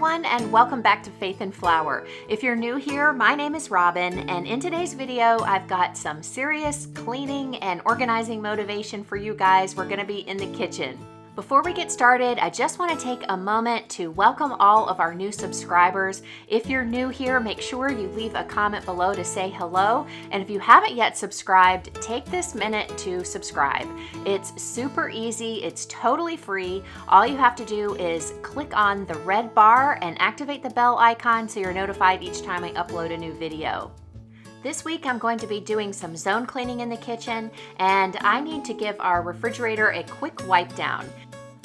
everyone, and welcome back to Faith and Flour. If you're new here, my name is Robin, and in today's video, I've got some serious cleaning and organizing motivation for you guys. We're gonna be in the kitchen. Before we get started, I just want to take a moment to welcome all of our new subscribers. If you're new here, make sure you leave a comment below to say hello. And if you haven't yet subscribed, take this minute to subscribe. It's super easy, it's totally free. All you have to do is click on the red bar and activate the bell icon so you're notified each time I upload a new video. This week I'm going to be doing some zone cleaning in the kitchen, and I need to give our refrigerator a quick wipe down.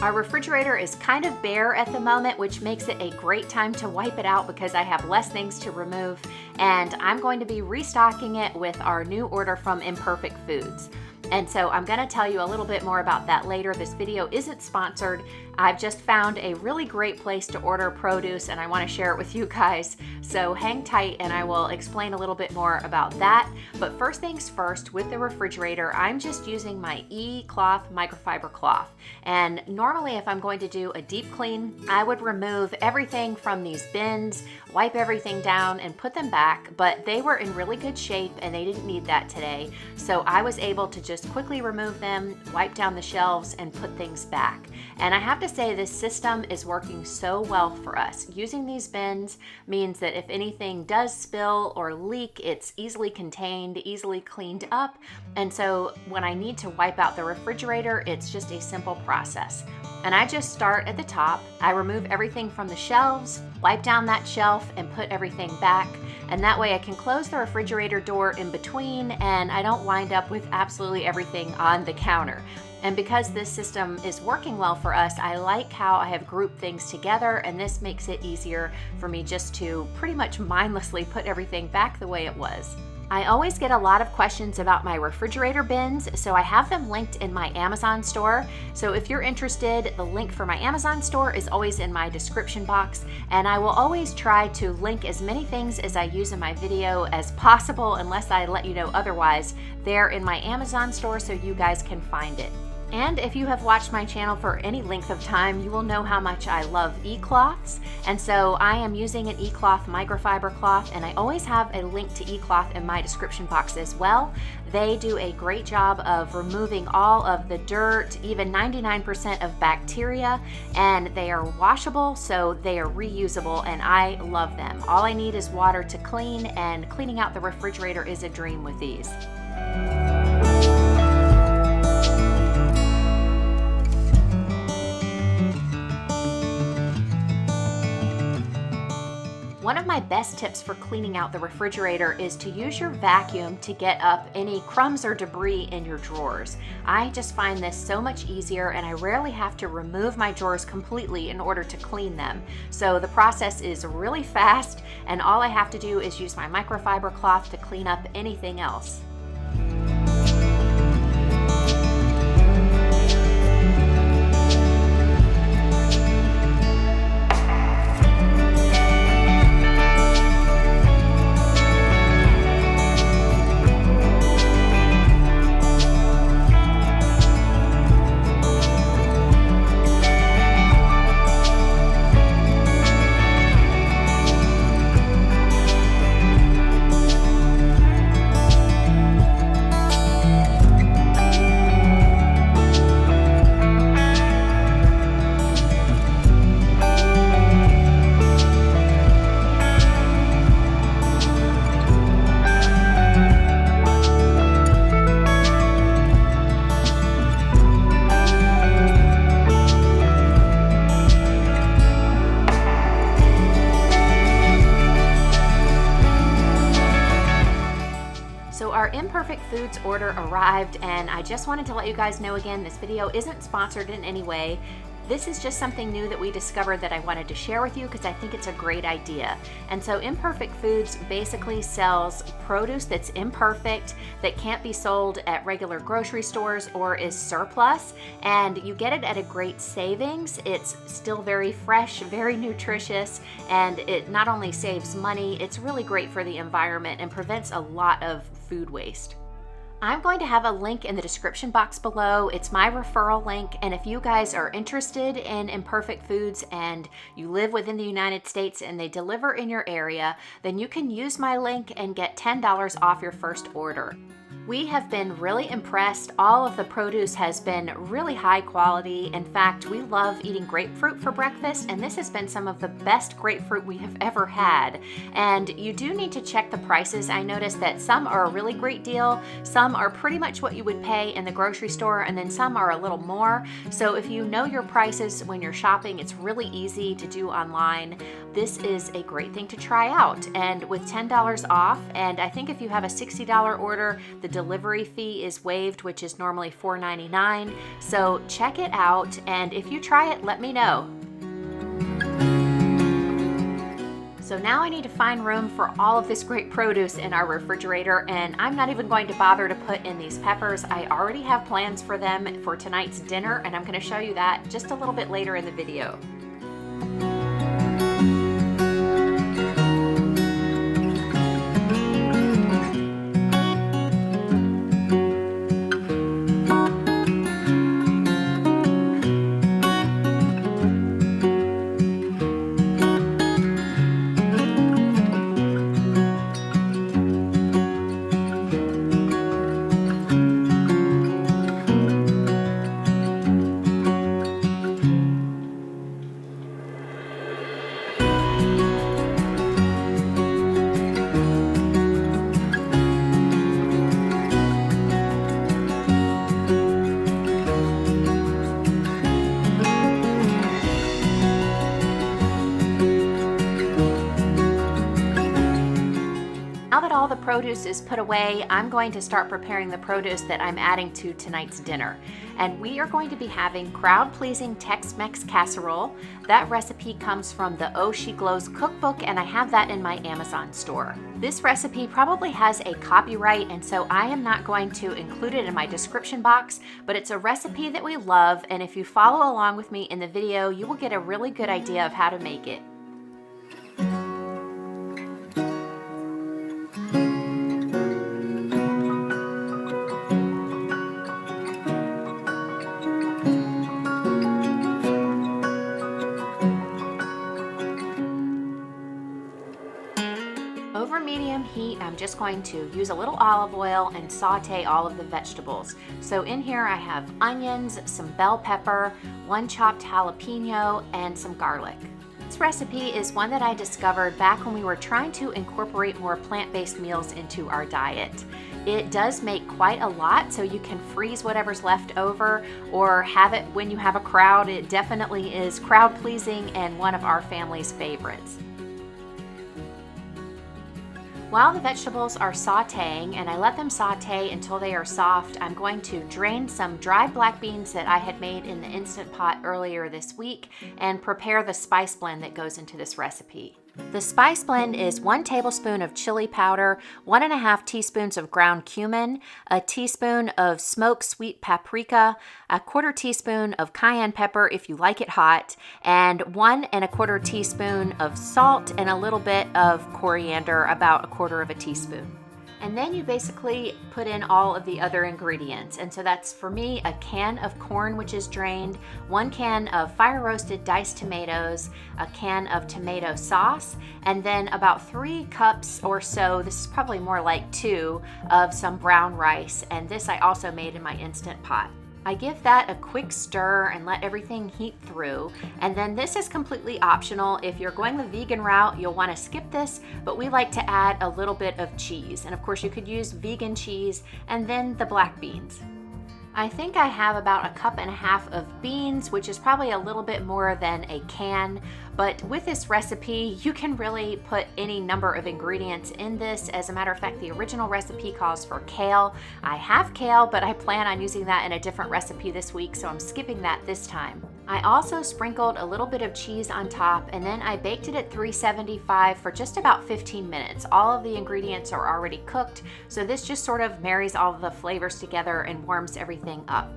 Our refrigerator is kind of bare at the moment, which makes it a great time to wipe it out because I have less things to remove, and I'm going to be restocking it with our new order from Imperfect Foods. And so I'm going to tell you a little bit more about that later. This video isn't sponsored. I've just found a really great place to order produce and I want to share it with you guys. So hang tight and I will explain a little bit more about that. But first things first, with the refrigerator, I'm just using my E-cloth microfiber cloth. And normally if I'm going to do a deep clean, I would remove everything from these bins, wipe everything down and put them back, but they were in really good shape and they didn't need that today. So I was able to just quickly remove them, wipe down the shelves and put things back. And I have to say this system is working so well for us. Using these bins means that if anything does spill or leak, it's easily contained, easily cleaned up. And so when I need to wipe out the refrigerator, it's just a simple process. And I just start at the top. I remove everything from the shelves, wipe down that shelf and put everything back. And that way I can close the refrigerator door in between and I don't wind up with absolutely everything on the counter. And because this system is working well for us, I like how I have grouped things together, and this makes it easier for me just to pretty much mindlessly put everything back the way it was. I always get a lot of questions about my refrigerator bins, so I have them linked in my Amazon store. So if you're interested, the link for my Amazon store is always in my description box, and I will always try to link as many things as I use in my video as possible, unless I let you know otherwise, there in my Amazon store so you guys can find it. And if you have watched my channel for any length of time, you will know how much I love e-cloths. And so I am using an e-cloth microfiber cloth, and I always have a link to e-cloth in my description box as well. They do a great job of removing all of the dirt, even 99% of bacteria, and they are washable, so they are reusable, and I love them. All I need is water to clean, and cleaning out the refrigerator is a dream with these. One of my best tips for cleaning out the refrigerator is to use your vacuum to get up any crumbs or debris in your drawers. I just find this so much easier, and I rarely have to remove my drawers completely in order to clean them. So the process is really fast, and all I have to do is use my microfiber cloth to clean up anything else. Our Imperfect Foods order arrived, and I just wanted to let you guys know again, this video isn't sponsored in any way. This is just something new that we discovered that I wanted to share with you because I think it's a great idea. And so Imperfect Foods basically sells produce that's imperfect, that can't be sold at regular grocery stores or is surplus, and you get it at a great savings. It's still very fresh, very nutritious, and it not only saves money, it's really great for the environment and prevents a lot of food waste. I'm going to have a link in the description box below. It's my referral link, and if you guys are interested in Imperfect Foods and you live within the United States and they deliver in your area, then you can use my link and get $10 off your first order. We have been really impressed. All of the produce has been really high quality. In fact, we love eating grapefruit for breakfast, and this has been some of the best grapefruit we have ever had. And you do need to check the prices. I noticed that some are a really great deal, some are pretty much what you would pay in the grocery store, and then some are a little more. So if you know your prices when you're shopping, it's really easy to do online. This is a great thing to try out. And with $10 off, and I think if you have a $60 order, the delivery fee is waived, which is normally $4.99. So check it out, and if you try it, let me know. So now I need to find room for all of this great produce in our refrigerator, and I'm not even going to bother to put in these peppers. I already have plans for them for tonight's dinner, and I'm going to show you that just a little bit later in the video. Now that all the produce is put away, I'm going to start preparing the produce that I'm adding to tonight's dinner. And we are going to be having crowd-pleasing Tex-Mex casserole. That recipe comes from the Oh She Glows cookbook, and I have that in my Amazon store. This recipe probably has a copyright, and so I am not going to include it in my description box, but it's a recipe that we love, and if you follow along with me in the video, you will get a really good idea of how to make it. Over medium heat, I'm just going to use a little olive oil and saute all of the vegetables. So in here I have onions, some bell pepper, 1 chopped jalapeno, and some garlic. This recipe is one that I discovered back when we were trying to incorporate more plant-based meals into our diet. It does make quite a lot, so you can freeze whatever's left over or have it when you have a crowd. It definitely is crowd-pleasing and one of our family's favorites. While the vegetables are sauteing, and I let them saute until they are soft, I'm going to drain some dried black beans that I had made in the Instant Pot earlier this week and prepare the spice blend that goes into this recipe. The spice blend is 1 tablespoon of chili powder, 1½ teaspoons of ground cumin, a teaspoon of smoked sweet paprika, 1/4 teaspoon of cayenne pepper if you like it hot, and 1¼ teaspoon of salt and a little bit of coriander, about 1/4 teaspoon. And then you basically put in all of the other ingredients. And so that's, for me, a can of corn, which is drained, 1 can of fire roasted diced tomatoes, a can of tomato sauce, and then about 3 cups or so, this is probably more like 2, of some brown rice. And this I also made in my Instant Pot. I give that a quick stir and let everything heat through. And then this is completely optional. If you're going the vegan route, you'll want to skip this, but we like to add a little bit of cheese. And of course you could use vegan cheese and then the black beans. I think I have about 1.5 cups of beans, which is probably a little bit more than a can, but with this recipe, you can really put any number of ingredients in this. As a matter of fact, the original recipe calls for kale. I have kale, but I plan on using that in a different recipe this week, so I'm skipping that this time. I also sprinkled a little bit of cheese on top, and then I baked it at 375 for just about 15 minutes. All of the ingredients are already cooked, so this just sort of marries all of the flavors together and warms everything up.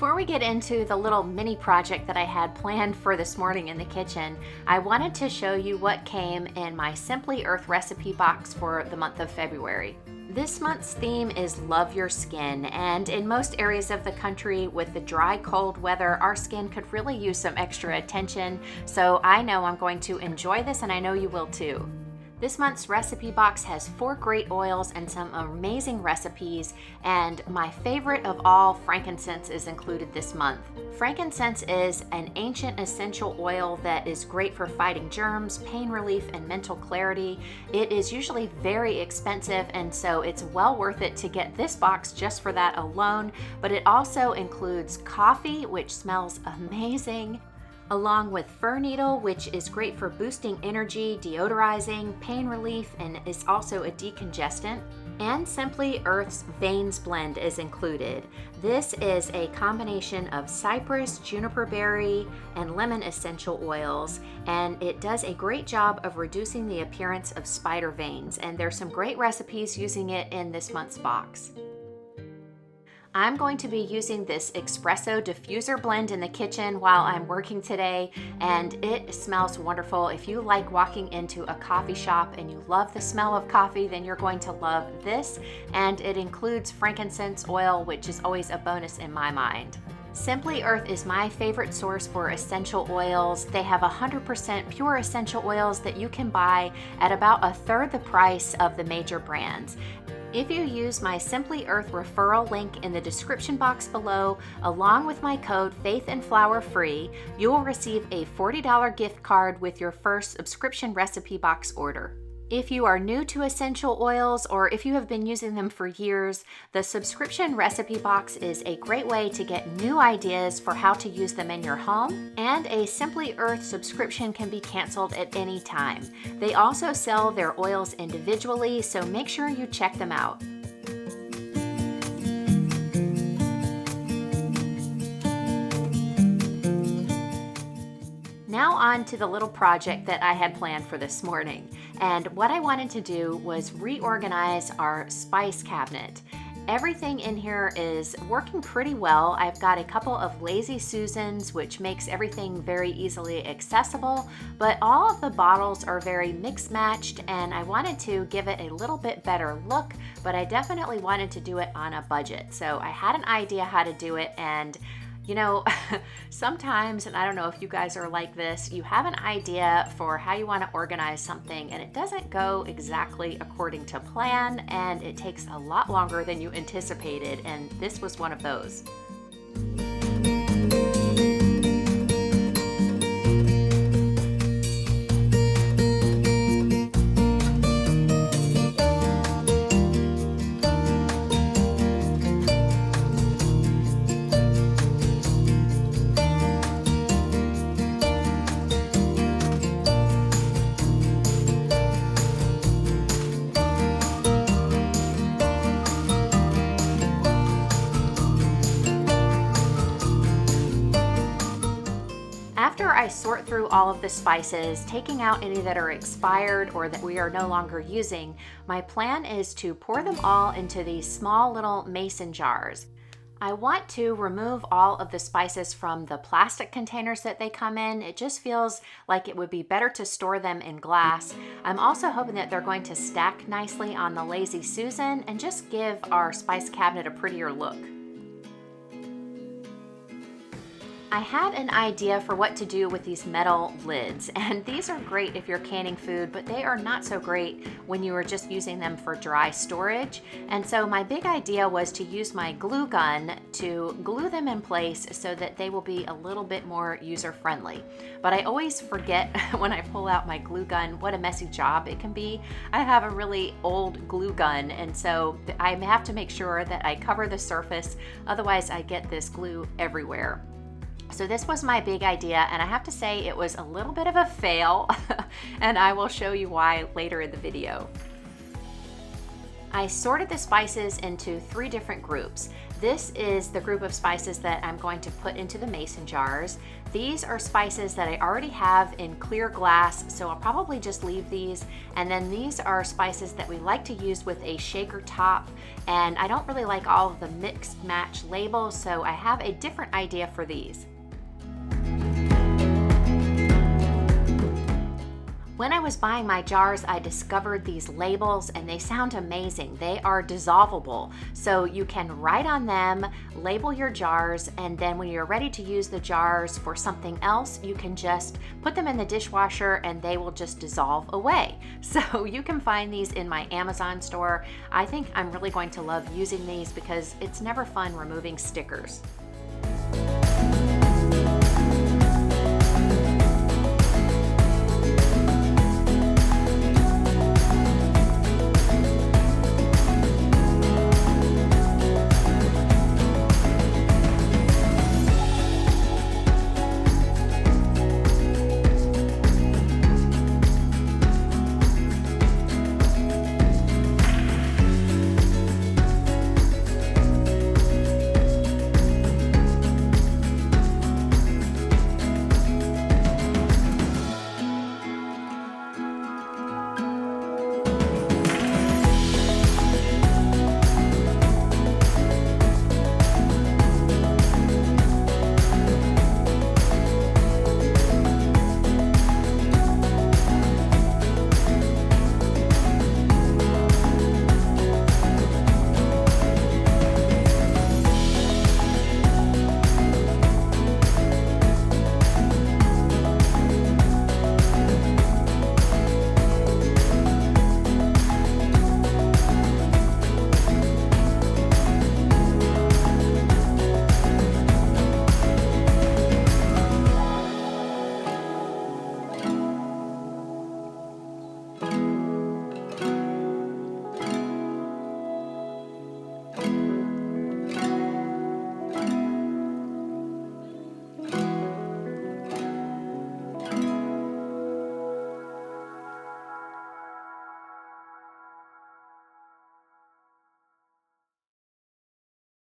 Before we get into the little mini project that I had planned for this morning in the kitchen, I wanted to show you what came in my Simply Earth recipe box for the month of February. This month's theme is Love Your Skin, and in most areas of the country with the dry, cold weather, our skin could really use some extra attention, so I know I'm going to enjoy this and I know you will too. This month's recipe box has 4 great oils and some amazing recipes, and my favorite of all, frankincense, is included this month. Frankincense is an ancient essential oil that is great for fighting germs, pain relief, and mental clarity. It is usually very expensive, and so it's well worth it to get this box just for that alone, but it also includes coffee, which smells amazing, along with fir needle, which is great for boosting energy, deodorizing, pain relief, and is also a decongestant. And Simply Earth's Veins Blend is included. This is a combination of cypress, juniper berry, and lemon essential oils, and it does a great job of reducing the appearance of spider veins, and there's some great recipes using it in this month's box. I'm going to be using this espresso diffuser blend in the kitchen while I'm working today, and it smells wonderful. If you like walking into a coffee shop and you love the smell of coffee, then you're going to love this, and it includes frankincense oil, which is always a bonus in my mind. Simply Earth is my favorite source for essential oils. They have 100% pure essential oils that you can buy at about 1/3 the price of the major brands. If you use my Simply Earth referral link in the description box below, along with my code FAITHANDFLOURFREE, you will receive a $40 gift card with your first subscription recipe box order. If you are new to essential oils, or if you have been using them for years, the subscription recipe box is a great way to get new ideas for how to use them in your home, and a Simply Earth subscription can be canceled at any time. They also sell their oils individually, so make sure you check them out. Now on to the little project that I had planned for this morning. And what I wanted to do was reorganize our spice cabinet. Everything in here is working pretty well. I've got a couple of Lazy Susans, which makes everything very easily accessible, but all of the bottles are very mix-matched, and I wanted to give it a little bit better look, but I definitely wanted to do it on a budget. So I had an idea how to do it, and you know, sometimes, and I don't know if you guys are like this, you have an idea for how you want to organize something and it doesn't go exactly according to plan, and it takes a lot longer than you anticipated, and this was one of those. After I sort through all of the spices, taking out any that are expired or that we are no longer using, my plan is to pour them all into these small little mason jars. I want to remove all of the spices from the plastic containers that they come in. It just feels like it would be better to store them in glass. I'm also hoping that they're going to stack nicely on the Lazy Susan and just give our spice cabinet a prettier look. I had an idea for what to do with these metal lids, and these are great if you're canning food, but they are not so great when you are just using them for dry storage. And so my big idea was to use my glue gun to glue them in place so that they will be a little bit more user-friendly. But I always forget when I pull out my glue gun what a messy job it can be. I have a really old glue gun, and so I have to make sure that I cover the surface, otherwise I get this glue everywhere. So this was my big idea, and I have to say it was a little bit of a fail, and I will show you why later in the video. I sorted the spices into 3 different groups. This is the group of spices that I'm going to put into the mason jars. These are spices that I already have in clear glass, so I'll probably just leave these. And then these are spices that we like to use with a shaker top, and I don't really like all of the mixed match labels, so I have a different idea for these. When I was buying my jars, I discovered these labels and they sound amazing. They are dissolvable, so you can write on them, label your jars, and then when you're ready to use the jars for something else, you can just put them in the dishwasher and they will just dissolve away. So you can find these in my Amazon store. I think I'm really going to love using these because it's never fun removing stickers.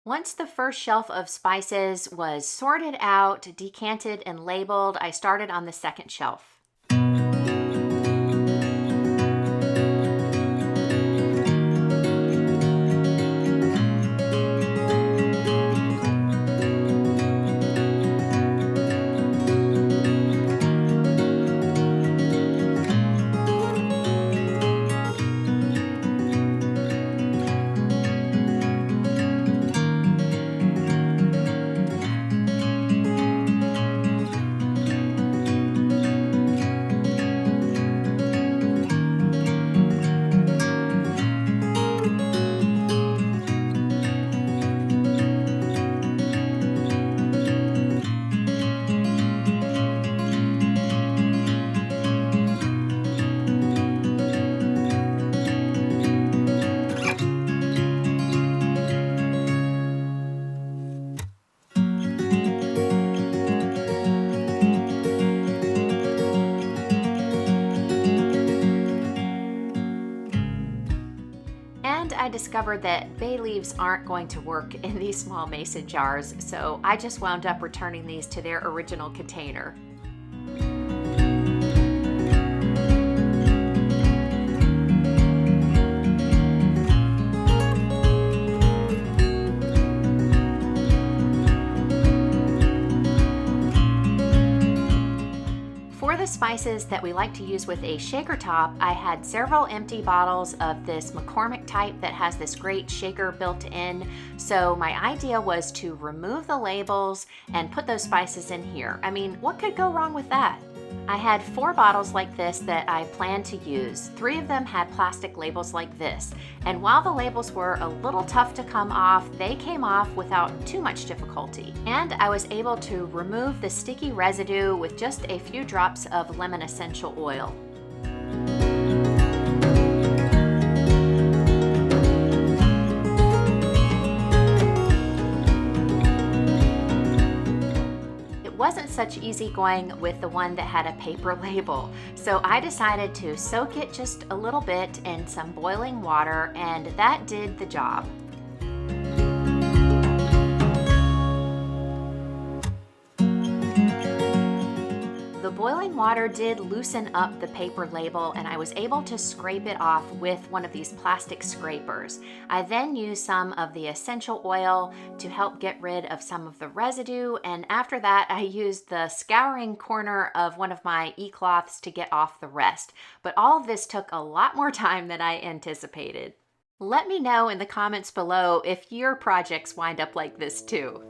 Once the first shelf of spices was sorted out, decanted, and labeled, I started on the second shelf. I discovered that bay leaves aren't going to work in these small mason jars, so I just wound up returning these to their original container. The spices that we like to use with a shaker top, I had several empty bottles of this McCormick type that has this great shaker built in. So my idea was to remove the labels and put those spices in here. I mean, what could go wrong with that? I had 4 bottles like this that I planned to use. 3 of them had plastic labels like this. And while the labels were a little tough to come off, they came off without too much difficulty. And I was able to remove the sticky residue with just a few drops of lemon essential oil. Wasn't such easy going with the one that had a paper label. So I decided to soak it just a little bit in some boiling water, and that did the job. The boiling water did loosen up the paper label, and I was able to scrape it off with one of these plastic scrapers. I then used some of the essential oil to help get rid of some of the residue, and after that I used the scouring corner of one of my e-cloths to get off the rest. But all of this took a lot more time than I anticipated. Let me know in the comments below if your projects wind up like this too.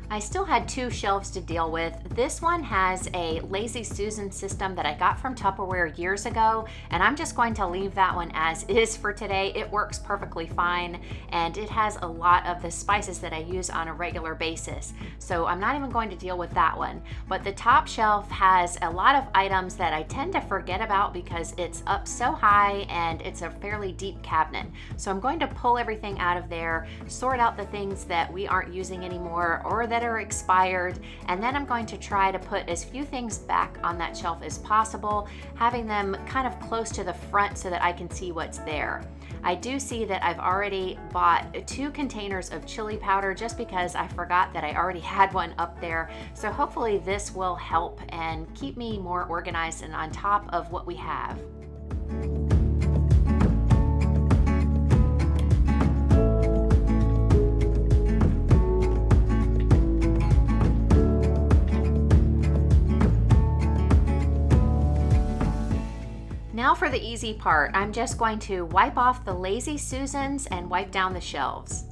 I still had two shelves to deal with. This one has a Lazy Susan system that I got from Tupperware years ago, and I'm just going to leave that one as is for today. It works perfectly fine, and it has a lot of the spices that I use on a regular basis. So I'm not even going to deal with that one. But the top shelf has a lot of items that I tend to forget about because it's up so high and it's a fairly deep cabinet. So I'm going to pull everything out of there, sort out the things that we aren't using anymore or that are expired, and then I'm going to try to put as few things back on that shelf as possible, having them kind of close to the front so that I can see what's there. I do see that I've already bought 2 containers of chili powder just because I forgot that I already had one up there. So hopefully this will help and keep me more organized and on top of what we have. Now for the easy part, I'm just going to wipe off the Lazy Susans and wipe down the shelves.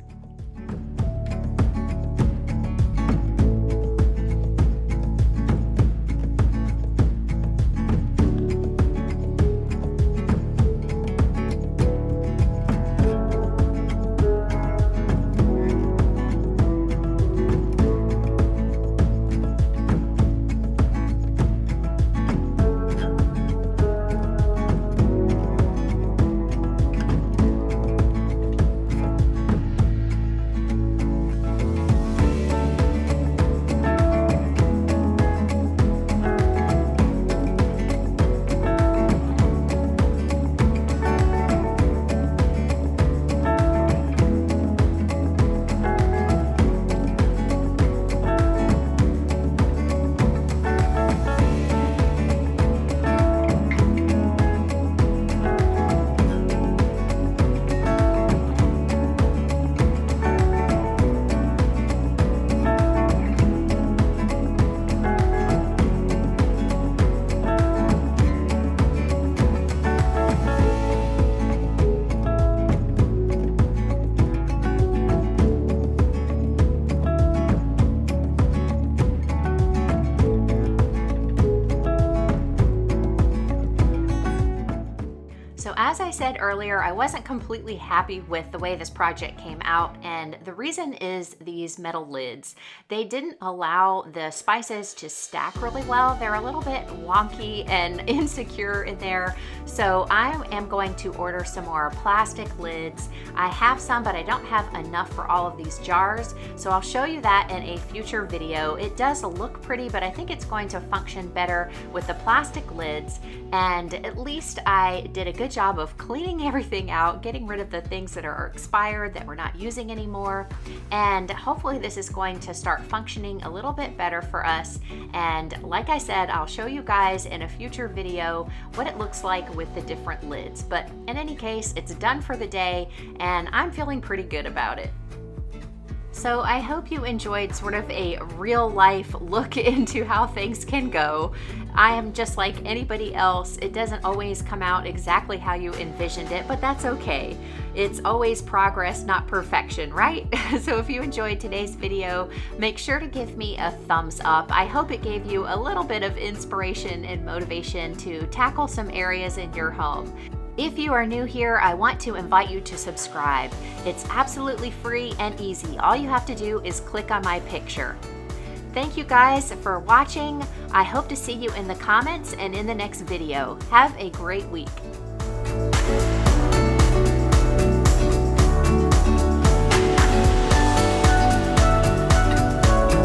So as I said earlier, I wasn't completely happy with the way this project came out, and the reason is these metal lids. They didn't allow the spices to stack really well. They're a little bit wonky and insecure in there. So I am going to order some more plastic lids. I have some, but I don't have enough for all of these jars. So I'll show you that in a future video. It does look pretty, but I think it's going to function better with the plastic lids. And at least I did a good job of cleaning everything out, getting rid of the things that are expired that we're not using anymore. And hopefully this is going to start functioning a little bit better for us. And like I said, I'll show you guys in a future video what it looks like with the different lids. But in any case, it's done for the day and I'm feeling pretty good about it. So I hope you enjoyed sort of a real life look into how things can go. I am just like anybody else. It doesn't always come out exactly how you envisioned it, but that's okay. It's always progress, not perfection, right? So if you enjoyed today's video, make sure to give me a thumbs up. I hope it gave you a little bit of inspiration and motivation to tackle some areas in your home. If you are new here, I want to invite you to subscribe. It's absolutely free and easy. All you have to do is click on my picture. Thank you guys for watching. I hope to see you in the comments and in the next video. Have a great week.